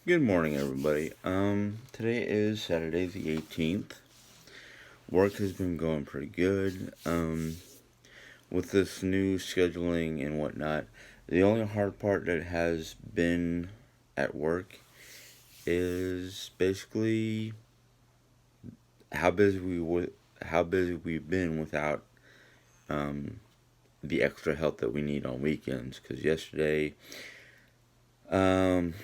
Good morning, everybody. Today is Saturday the 18th. Work has been going pretty good. With this new scheduling and whatnot, the only hard part that has been at work is basically how busy how busy we've been without um, the extra help that we need on weekends. Because yesterday, um,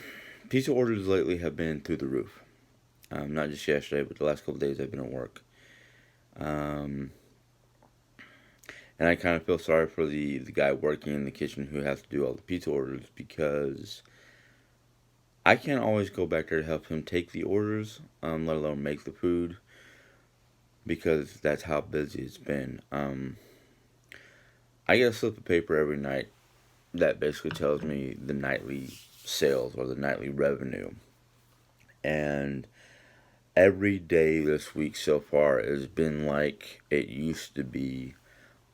pizza orders lately have been through the roof. Not just yesterday, but the last couple days I've been at work. Um, and I kind of feel sorry for the guy working in the kitchen who has to do all the pizza orders because I can't always go back there to help him take the orders, let alone make the food, because that's how busy it's been. I get a slip of paper every night that basically tells me the nightly sales or the nightly revenue. And every day this week so far has been like it used to be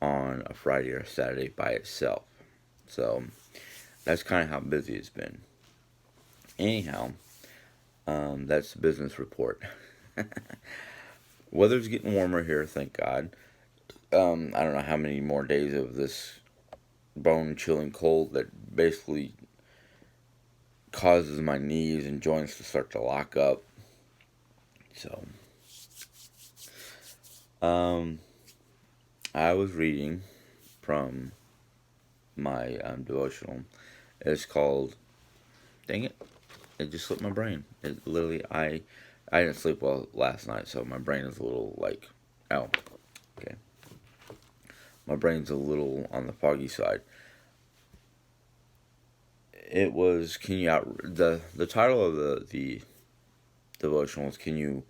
on a Friday or Saturday by itself. So that's kind of how busy it's been. Anyhow, that's the business report. Weather's getting warmer here, thank God. I don't know how many more days of this bone chilling cold that basically causes my knees and joints to start to lock up. So, um, I was reading from my devotional. It's called, dang it, it just slipped my brain. It literally, I didn't sleep well last night, so my brain is a little like, oh, okay. My brain's a little on the foggy side. It was, can you out the title of the devotional was, can you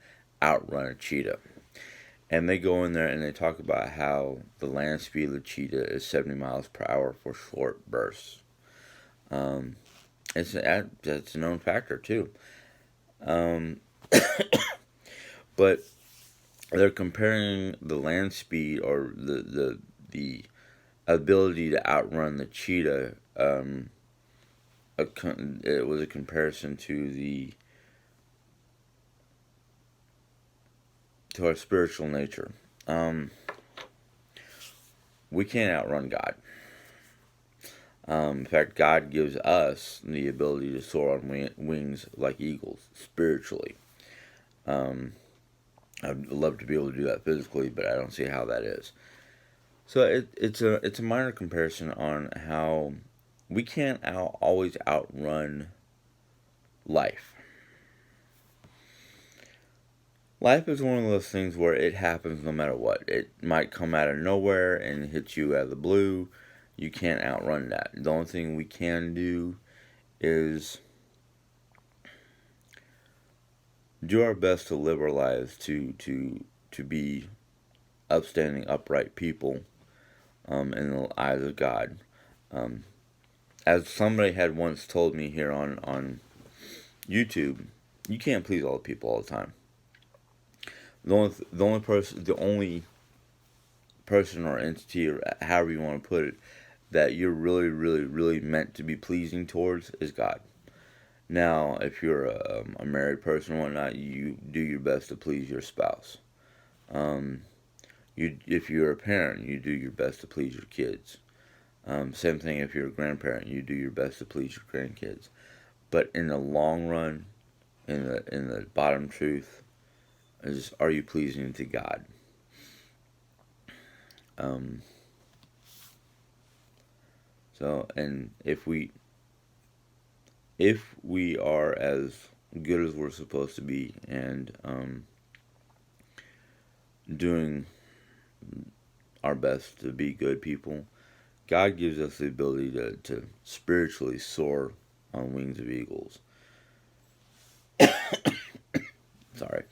outrun a cheetah? And they go in there and they talk about how the land speed of the cheetah is 70 miles per hour for short bursts. Um, it's a known factor too. Um, but they're comparing the land speed or the ability to outrun the cheetah. It was a comparison to our spiritual nature. Um, we can't outrun God. In fact, God gives us the ability to soar on wings like eagles spiritually. Um, I'd love to be able to do that physically, but I don't see how that is. So it's a minor comparison on how we can't always outrun life. Life is one of those things where it happens no matter what. It might come out of nowhere and hit you out of the blue. You can't outrun that. The only thing we can do is do our best to live our lives to be upstanding, upright people in the eyes of God. Um, as somebody had once told me here on YouTube, you can't please all the people all the time. The only person or entity or however you want to put it that you're really, really, really meant to be pleasing towards is God. Now, if you're a married person or whatnot, you do your best to please your spouse. Um, if you're a parent, you do your best to please your kids. Same thing if you're a grandparent, you do your best to please your grandkids. But in the long run, in the bottom truth, is are you pleasing to God? Um, and if we are as good as we're supposed to be and doing our best to be good people, God gives us the ability to spiritually soar on wings of eagles. Sorry.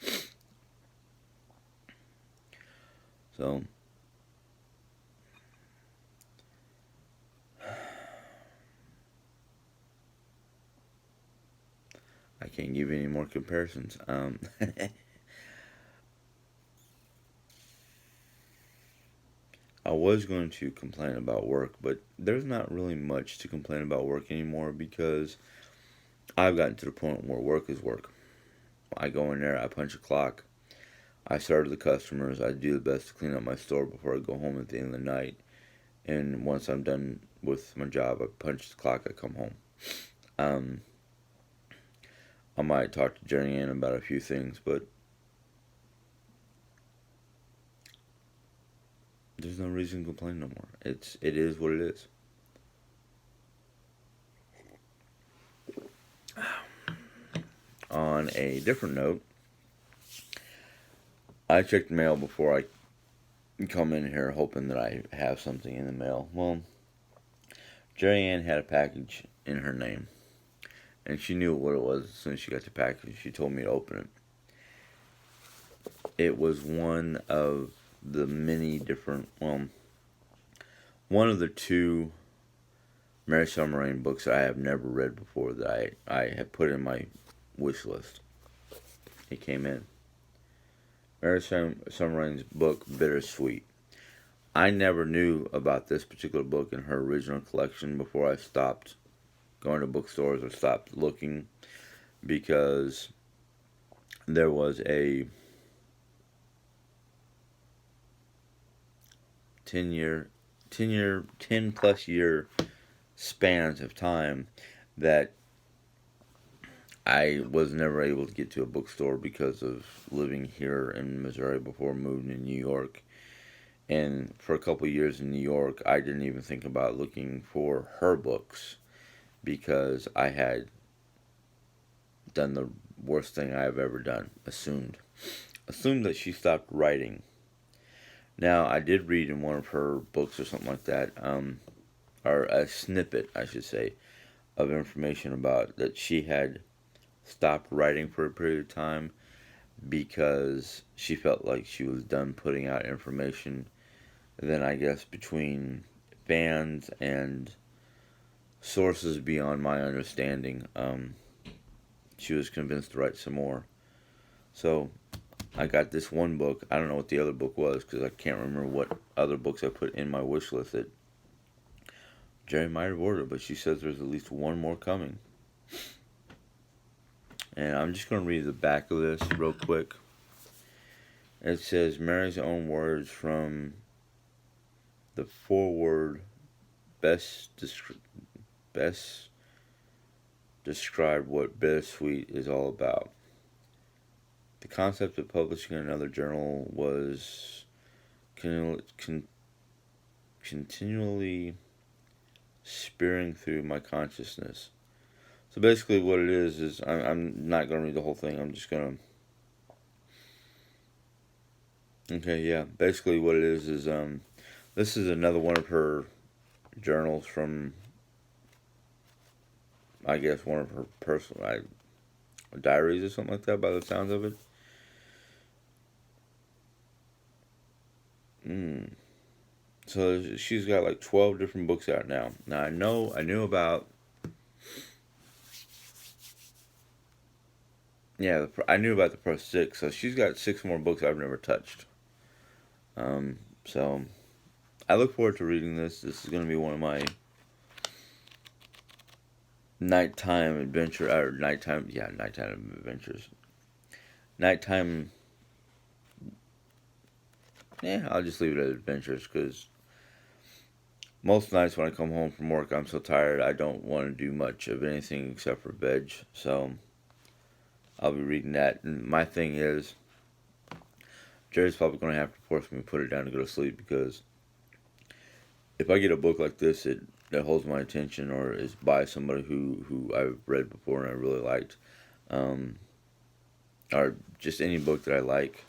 So I can't give you any more comparisons. I was going to complain about work, but there's not really much to complain about work anymore because I've gotten to the point where work is work. I go in there, I punch a clock, I serve the customers, I do the best to clean up my store before I go home at the end of the night. And once I'm done with my job, I punch the clock, I come home. Um, I might talk to Jenny Ann about a few things, but there's no reason to complain no more. It is what it is. On a different note, I checked the mail before I come in here, hoping that I have something in the mail. Well, Jerry Ann had a package in her name, and she knew what it was as soon as she got the package. She told me to open it. It was one of the many different, one of the two Mary Summer Rain books I have never read before that I have put in my wish list. It came in. Mary Summer Rain's book, Bittersweet. I never knew about this particular book in her original collection before I stopped going to bookstores or stopped looking, because there was a 10 plus year spans of time that I was never able to get to a bookstore because of living here in Missouri before moving to New York. And for a couple of years in New York, I didn't even think about looking for her books because I had done the worst thing I've ever done. Assumed that she stopped writing. Now, I did read in one of her books or something like that, or a snippet, I should say, of information about that she had stopped writing for a period of time because she felt like she was done putting out information. Then I guess between fans and sources beyond my understanding, she was convinced to write some more. So I got this one book. I don't know what the other book was because I can't remember what other books I put in my wish list that Jerry might have ordered, but she says there's at least one more coming. And I'm just going to read the back of this real quick. It says, Mary's own words from the foreword best describe what Bittersweet is all about. The concept of publishing another journal was continually spearing through my consciousness. So basically what it is I'm not going to read the whole thing. I'm just going to... Okay, yeah. Basically what it is this is another one of her journals from, I guess, one of her personal diaries or something like that by the sounds of it. So she's got like 12 different books out now. Now I knew about... Yeah, I knew about the first 6, so she's got 6 more books I've never touched. So I look forward to reading this. This is going to be one of my nighttime adventures. Nighttime, I'll just leave it at adventures because most nights when I come home from work, I'm so tired I don't want to do much of anything except for veg. So I'll be reading that. And my thing is, Jerry's probably going to have to force me to put it down to go to sleep because if I get a book like this that holds my attention or is by somebody who I've read before and I really liked, or just any book that I like,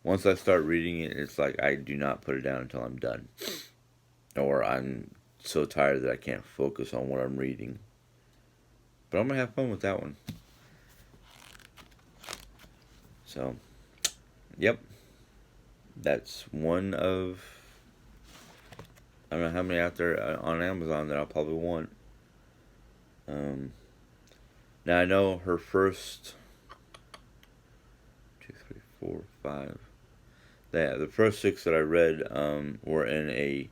once I start reading it, it's like I do not put it down until I'm done. Or I'm so tired that I can't focus on what I'm reading. But I'm going to have fun with that one. So, yep. That's one of... I don't know how many out there on Amazon that I'll probably want. Now I know her first 2, 3, 4, 5. The first 6 that I read were in a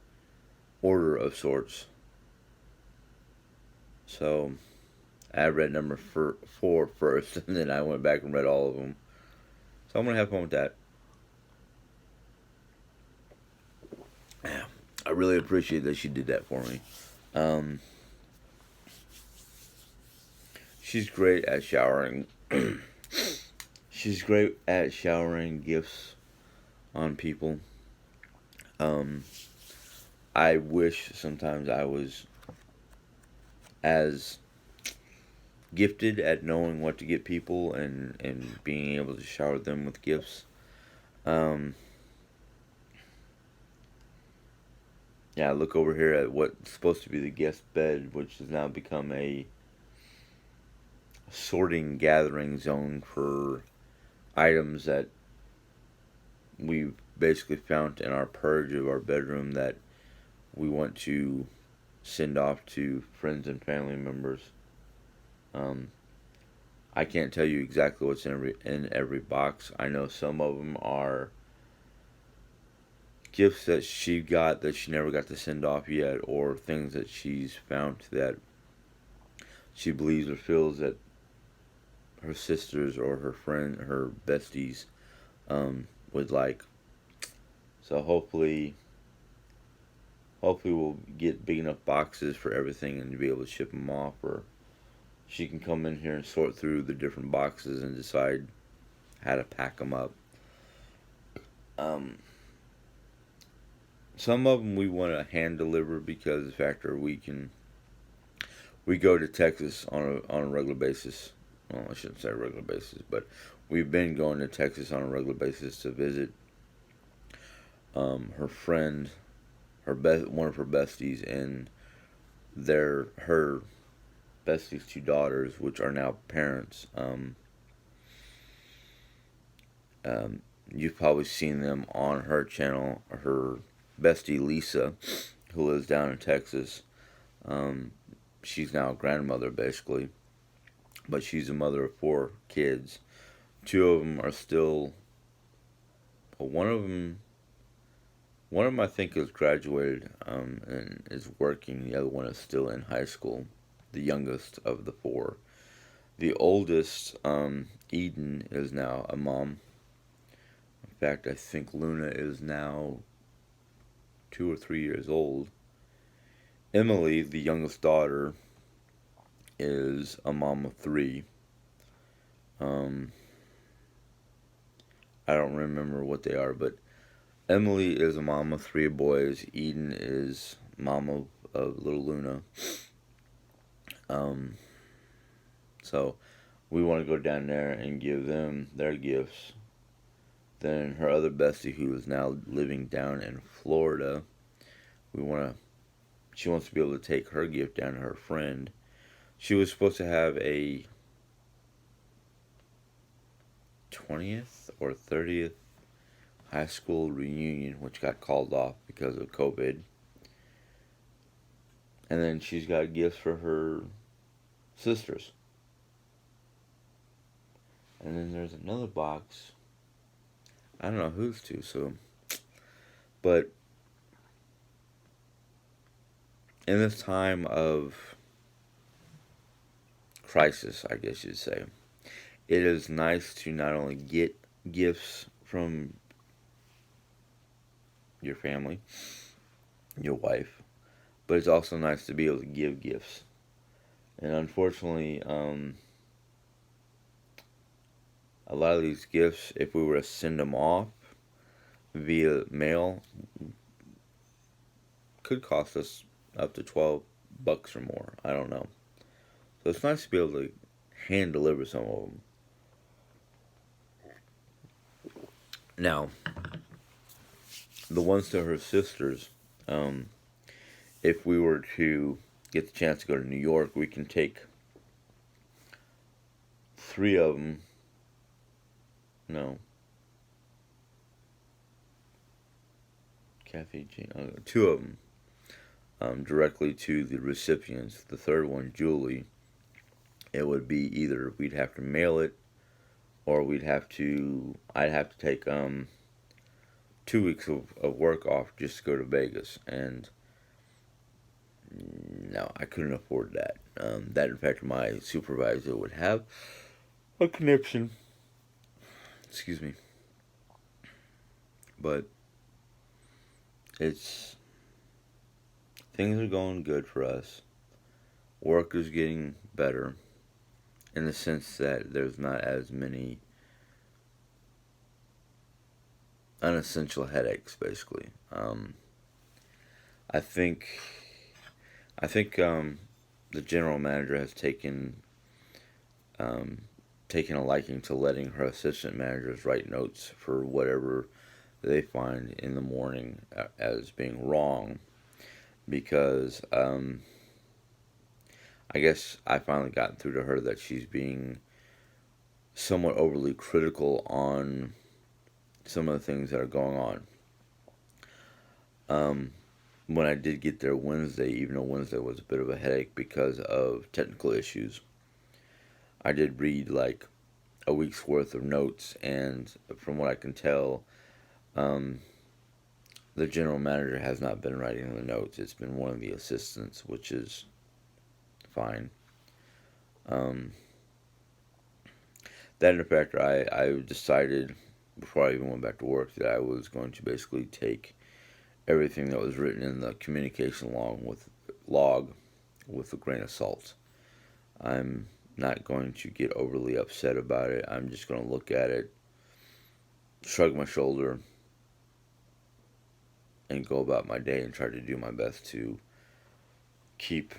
order of sorts. So I read number four first, and then I went back and read all of them. So I'm gonna have fun with that. I really appreciate that she did that for me. Um, she's great at showering. She's great at showering gifts on people. Um, I wish sometimes I was as gifted at knowing what to get people and being able to shower them with gifts. Um, yeah, look over here at what's supposed to be the guest bed, which has now become a sorting gathering zone for items that we basically found in our purge of our bedroom that we want to send off to friends and family members. Um, I can't tell you exactly what's in every box. I know some of them are gifts that she got that she never got to send off yet, or things that she's found that she believes or feels that her sisters or her friend, her besties, would like. So hopefully we'll get big enough boxes for everything and to be able to ship them off, or she can come in here and sort through the different boxes and decide how to pack them up. Um, some of them we want to hand deliver because the factor we go to Texas on a regular basis. Well, I shouldn't say regular basis, but we've been going to Texas on a regular basis to visit her friend, one of her besties, and her bestie's two daughters, which are now parents. You've probably seen them on her channel. Her bestie Lisa, who lives down in Texas, um, she's now a grandmother basically, but she's a mother of four kids. Two of them are still. Well, one of them I think has graduated and is working. The other one is still in high school. The youngest of the four. The oldest, Eden, is now a mom. In fact, I think Luna is now 2 or 3 years old. Emily, the youngest daughter, is a mom of three. Um, I don't remember what they are, but Emily is a mom of three boys. Eden is mom of little Luna. Um, so we want to go down there and give them their gifts. Then her other bestie, who is now living down in Florida, we want to. She wants to be able to take her gift down to her friend. She was supposed to have a 20th or 30th high school reunion, which got called off because of COVID. And then she's got gifts for her sisters. And then there's another box. I don't know whose to, so. But in this time of crisis, I guess you'd say, it is nice to not only get gifts from your family, your wife, but it's also nice to be able to give gifts. And unfortunately, a lot of these gifts, if we were to send them off via mail, could cost us up to $12 or more. I don't know. So it's nice to be able to hand deliver some of them. Now, the ones to her sisters, if we were to get the chance to go to New York, we can take three of them. No. Kathy, Jean, two of them directly to the recipients. The third one, Julie, it would be either we'd have to mail it or I'd have to take 2 weeks of work off just to go to Vegas. And No, I couldn't afford that. That, in fact, my supervisor would have a conniption. Excuse me. But it's things are going good for us. Work is getting better in the sense that there's not as many unessential headaches. Basically, I think the general manager has um, taken a liking to letting her assistant managers write notes for whatever they find in the morning as being wrong, because I guess I finally got through to her that she's being somewhat overly critical on some of the things that are going on. Um, when I did get there Wednesday, even though Wednesday was a bit of a headache because of technical issues, I did read like a week's worth of notes, and from what I can tell, um, the general manager has not been writing the notes. It's been one of the assistants, which is fine. Um, that in fact, I decided before I even went back to work that I was going to basically take everything that was written in the communication log with a grain of salt. I'm not going to get overly upset about it. I'm just going to look at it, shrug my shoulder, and go about my day and try to do my best to keep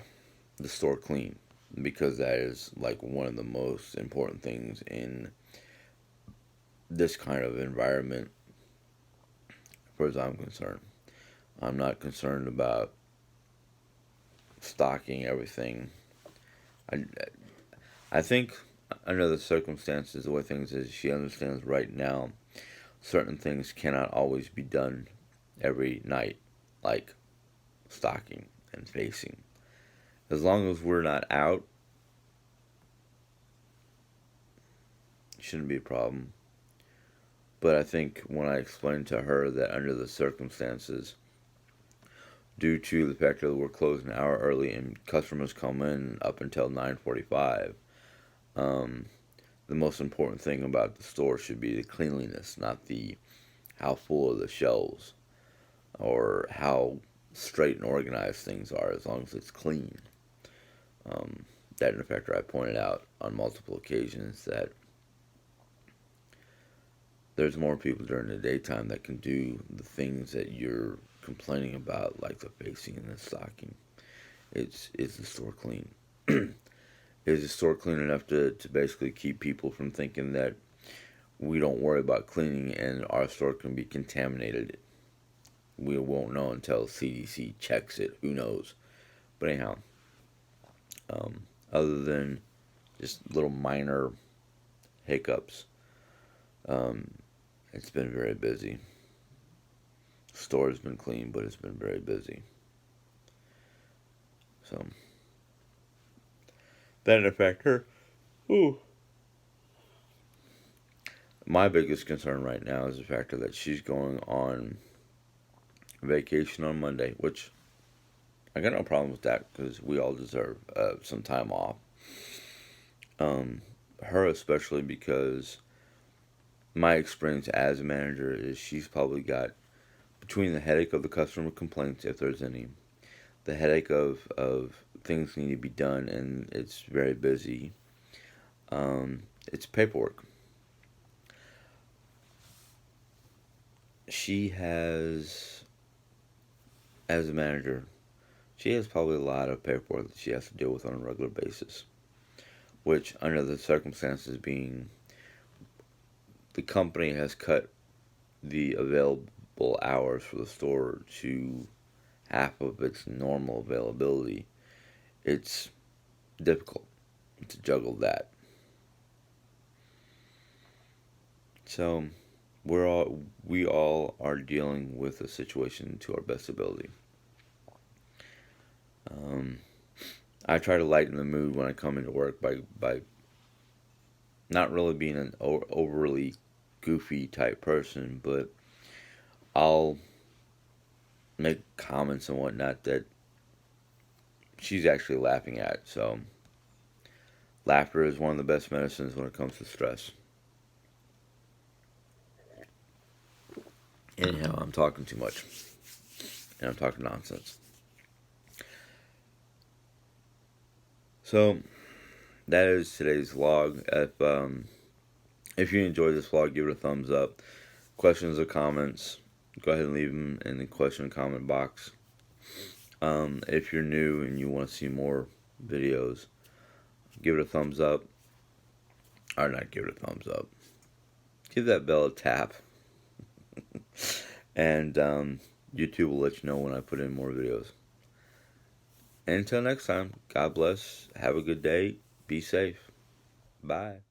the store clean, because that is like one of the most important things in this kind of environment as far as I'm concerned. I'm not concerned about stocking everything. I, I think under the circumstances, the way things is, she understands right now certain things cannot always be done every night, like stocking and facing. As long as we're not out, it shouldn't be a problem. But I think when I explained to her that under the circumstances, due to the fact that we're closed an hour early and customers come in up until 9:45, um, the most important thing about the store should be the cleanliness, not the how full of the shelves or how straight and organized things are. As long as it's clean. Um, that in fact, I pointed out on multiple occasions that there's more people during the daytime that can do the things that you're complaining about, like the facing and the stocking. Is the store clean? Is the store clean enough to basically keep people from thinking that we don't worry about cleaning and our store can be contaminated? We won't know until CDC checks it. Who knows? But anyhow, other than just little minor hiccups, um, it's been very busy. Store's been clean, but it's been very busy. So that didn't affect her. Ooh. My biggest concern right now is the fact that she's going on vacation on Monday, which I got no problem with that because we all deserve some time off. Her especially, because my experience as a manager is she's probably got, between the headache of the customer complaints, if there's any, the headache of things need to be done and it's very busy, it's paperwork. She has, as a manager, she has probably a lot of paperwork that she has to deal with on a regular basis, which, under the circumstances being, the company has cut the available hours for the store to half of its normal availability. It's difficult to juggle that. So we all are dealing with the situation to our best ability. Um, I try to lighten the mood when I come into work by not really being an overly goofy type person, but I'll make comments and whatnot that she's actually laughing at. So laughter is one of the best medicines when it comes to stress. Anyhow, I'm talking too much, and I'm talking nonsense. So that is today's vlog. If you enjoyed this vlog, give it a thumbs up. Questions or comments, go ahead and leave them in the question and comment box. If you're new and you want to see more videos, give it a thumbs up. Or not give it a thumbs up. Give that bell a tap. And YouTube will let you know when I put in more videos. And until next time, God bless. Have a good day. Be safe. Bye.